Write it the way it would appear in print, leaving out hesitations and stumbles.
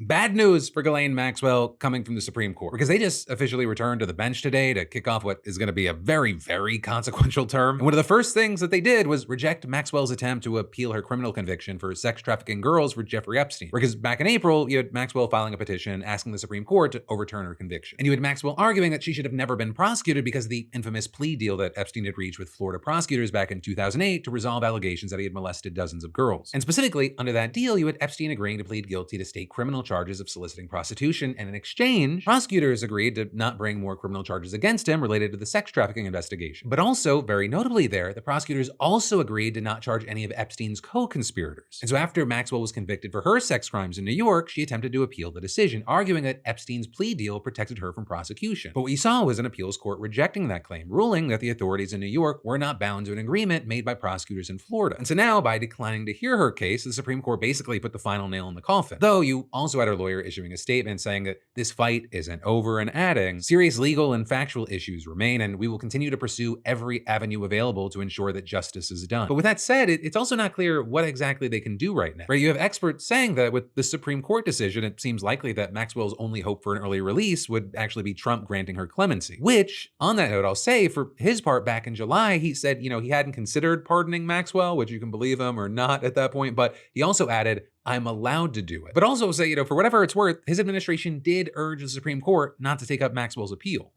Bad news for Ghislaine Maxwell coming from the Supreme Court, because they just officially returned to the bench today to kick off what is going to be a very, very consequential term. And one of the first things that they did was reject Maxwell's attempt to appeal her criminal conviction for sex trafficking girls for Jeffrey Epstein. Because back in April, you had Maxwell filing a petition asking the Supreme Court to overturn her conviction. And you had Maxwell arguing that she should have never been prosecuted because of the infamous plea deal that Epstein had reached with Florida prosecutors back in 2008 to resolve allegations that he had molested dozens of girls. And specifically, under that deal, you had Epstein agreeing to plead guilty to state criminal charges of soliciting prostitution, and in exchange, prosecutors agreed to not bring more criminal charges against him related to the sex trafficking investigation. But also, very notably there, the prosecutors also agreed to not charge any of Epstein's co-conspirators. And so after Maxwell was convicted for her sex crimes in New York, she attempted to appeal the decision, arguing that Epstein's plea deal protected her from prosecution. But what you saw was an appeals court rejecting that claim, ruling that the authorities in New York were not bound to an agreement made by prosecutors in Florida. And so now, by declining to hear her case, the Supreme Court basically put the final nail in the coffin. Though you also had her lawyer issuing a statement saying that this fight isn't over and adding, serious legal and factual issues remain, and we will continue to pursue every avenue available to ensure that justice is done. But with that said, it's also not clear what exactly they can do right now. Right? You have experts saying that with the Supreme Court decision, it seems likely that Maxwell's only hope for an early release would actually be Trump granting her clemency. Which, on that note, I'll say for his part back in July, he said, he hadn't considered pardoning Maxwell, which you can believe him or not at that point, but he also added, I'm allowed to do it. But also say, for whatever it's worth, his administration did urge the Supreme Court not to take up Maxwell's appeal.